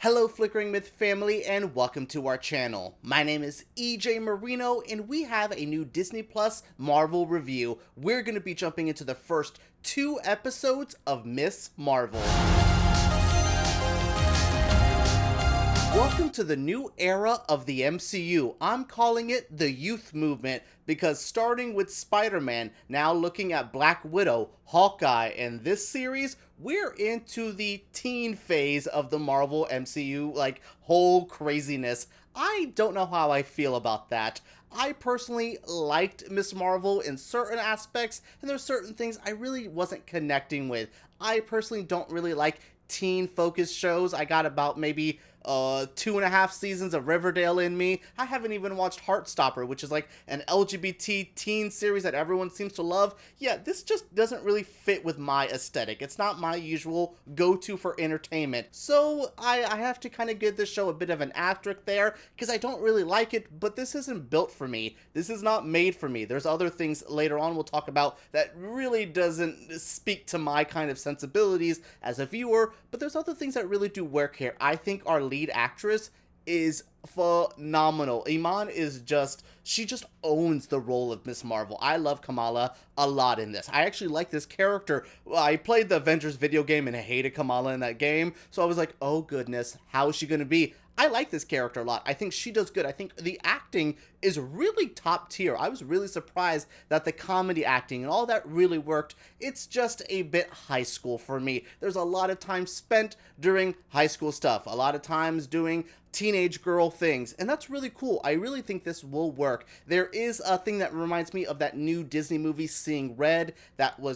Hello Flickering Myth family and welcome to our channel. My name is EJ Marino and we have a new Disney Plus Marvel review. We're going to be jumping into the first 2 episodes of Miss Marvel. Welcome to the new era of the MCU. I'm calling it the Youth Movement because starting with Spider-Man, now looking at Black Widow, Hawkeye, and this series, we're into the teen phase of the Marvel MCU, like, whole craziness. I don't know how I feel about that. I personally liked Miss Marvel in certain aspects, and there's certain things I really wasn't connecting with. I personally don't really like teen-focused shows. I got about maybe 2.5 seasons of Riverdale in me. I haven't even watched Heartstopper, which is like an LGBT teen series that everyone seems to love. Yeah, this just doesn't really fit with my aesthetic. It's not my usual go-to for entertainment. So I have to kind of give this show a bit of an asterisk there because I don't really like it, but this isn't built for me. This is not made for me. There's other things later on we'll talk about that really doesn't speak to my kind of sensibilities as a viewer, but there's other things that really do work here. I think our lead actress is phenomenal. Iman is she just owns the role of Miss Marvel. I love Kamala a lot in this. I actually like this character. I played the Avengers video game and I hated Kamala in that game, so I was like, oh goodness, how is she gonna be? I like this character a lot. I think she does good. I think the acting is really top tier. I was really surprised that the comedy acting and all that really worked. It's just a bit high school for me. There's a lot of time spent during high school stuff, a lot of times doing teenage girl things, and that's really cool. I really think this will work. There is a thing that reminds me of that new Disney movie Seeing Red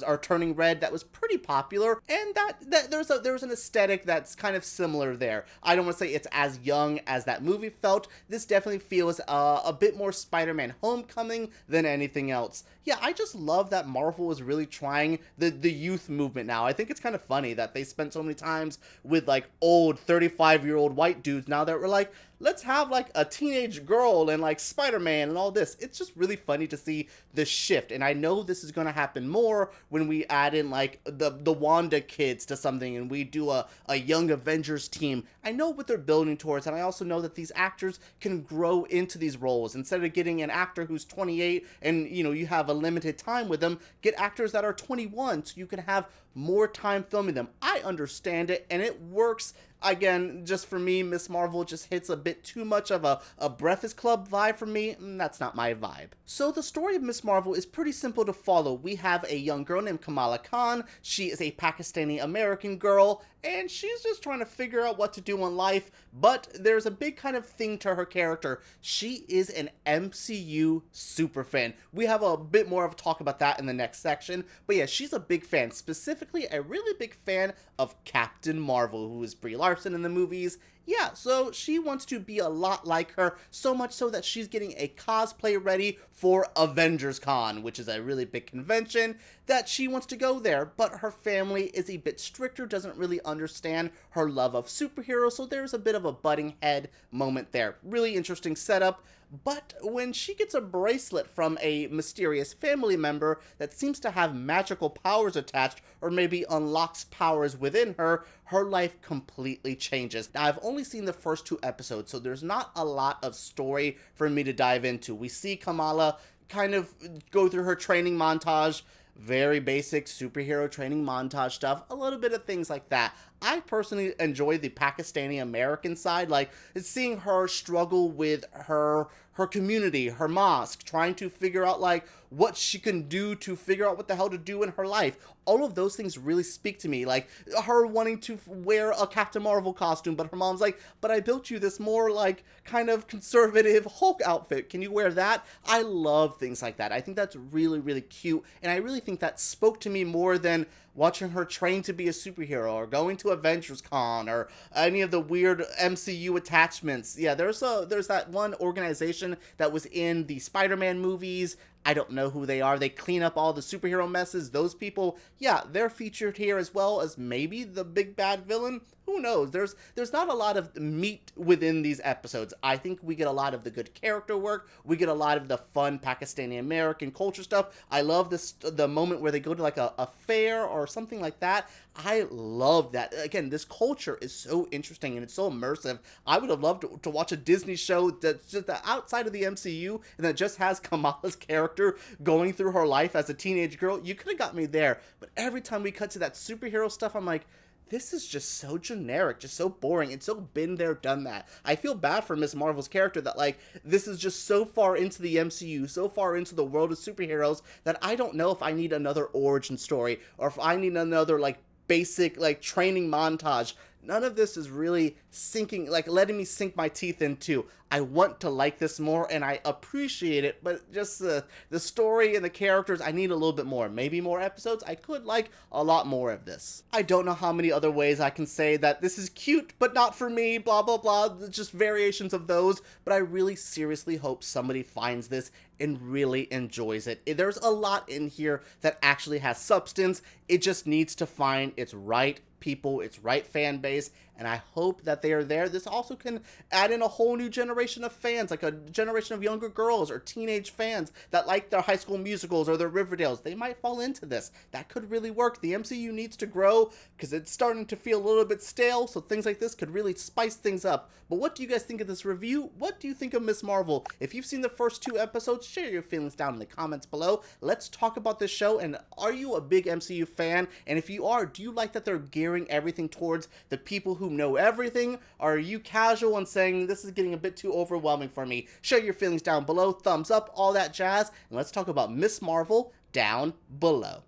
or Turning Red that was pretty popular, and that there's an aesthetic that's kind of similar there. I don't want to say it's as young as that movie felt. This definitely feels a bit more Spider-Man Homecoming than anything else. Yeah, I just love that Marvel is really trying the youth movement now. I think it's kind of funny that they spent so many times with like old 35-year-old white dudes. Now that we're like, let's have like a teenage girl and like Spider-Man and all this. It's just really funny to see the shift, and I know this is going to happen more when we add in like the Wanda kids to something and we do a young Avengers team. I know what they're building towards, and I also know that these actors can grow into these roles. Instead of getting an actor who's 28 and you have a limited time with them, get actors that are 21 so you can have more time filming them. I understand it and it works. Again, just for me, Miss Marvel just hits a bit too much of a Breakfast Club vibe for me. That's not my vibe. So the story of Miss Marvel is pretty simple to follow. We have a young girl named Kamala Khan. She is a Pakistani-American girl, and she's just trying to figure out what to do in life, but there's a big kind of thing to her character. She is an MCU superfan. We have a bit more of a talk about that in the next section, but yeah, she's a big fan, specifically a really big fan of Captain Marvel, who is Brie Larson in the movies. Yeah, so she wants to be a lot like her, so much so that she's getting a cosplay ready for Avengers Con, which is a really big convention that she wants to go there, but her family is a bit stricter, doesn't really understand her love of superheroes, so there's a bit of a butting head moment there. Really interesting setup. But when she gets a bracelet from a mysterious family member that seems to have magical powers attached, or maybe unlocks powers within her, her life completely changes. Now, I've only seen the first 2 episodes, so there's not a lot of story for me to dive into. We see Kamala kind of go through her training montage, very basic superhero training montage stuff, a little bit of things like that. I personally enjoy the Pakistani-American side, like seeing her struggle with her community, her mosque, trying to figure out like what she can do to figure out what the hell to do in her life. All of those things really speak to me, like her wanting to wear a Captain Marvel costume, but her mom's like, but I built you this more like kind of conservative Hulk outfit. Can you wear that? I love things like that. I think that's really, really cute, and I really think that spoke to me more than watching her train to be a superhero or going to Avengers Con or any of the weird MCU attachments. Yeah, there's that one organization that was in the Spider-Man movies. I don't know who they are. They clean up all the superhero messes. Those people, yeah, they're featured here as well as maybe the big bad villain. Who knows? There's not a lot of meat within these episodes. I think we get a lot of the good character work. We get a lot of the fun Pakistani-American culture stuff. I love the moment where they go to like a fair or something like that. I love that. Again, this culture is so interesting and it's so immersive. I would have loved to watch a Disney show that's just outside of the MCU and that just has Kamala's character going through her life as a teenage girl. You could have got me there. But every time we cut to that superhero stuff, I'm like, this is just so generic, just so boring. It's so been there, done that. I feel bad for Miss Marvel's character that, like, this is just so far into the MCU, so far into the world of superheroes that I don't know if I need another origin story or if I need another, like, basic, like, training montage. None of this is really sinking, like, letting me sink my teeth into. I want to like this more, and I appreciate it, but just the story and the characters, I need a little bit more. Maybe more episodes. I could like a lot more of this. I don't know how many other ways I can say that this is cute, but not for me, blah, blah, blah, just variations of those, but I really seriously hope somebody finds this and really enjoys it. There's a lot in here that actually has substance. It just needs to find its right people, its right fan base, and I hope that they are there. This also can add in a whole new generation of fans, like a generation of younger girls or teenage fans that like their High School Musicals or their Riverdales. They might fall into this. That could really work. The MCU needs to grow because it's starting to feel a little bit stale, so things like this could really spice things up. But what do you guys think of this review? What do you think of Miss Marvel? If you've seen the first 2 episodes, share your feelings down in the comments below. Let's talk about this show, and are you a big MCU fan? And if you are, do you like that they're gearing everything towards the people who know everything? Or are you casual and saying this is getting a bit too overwhelming for me? Share your feelings down below, thumbs up, all that jazz, and let's talk about Miss Marvel down below.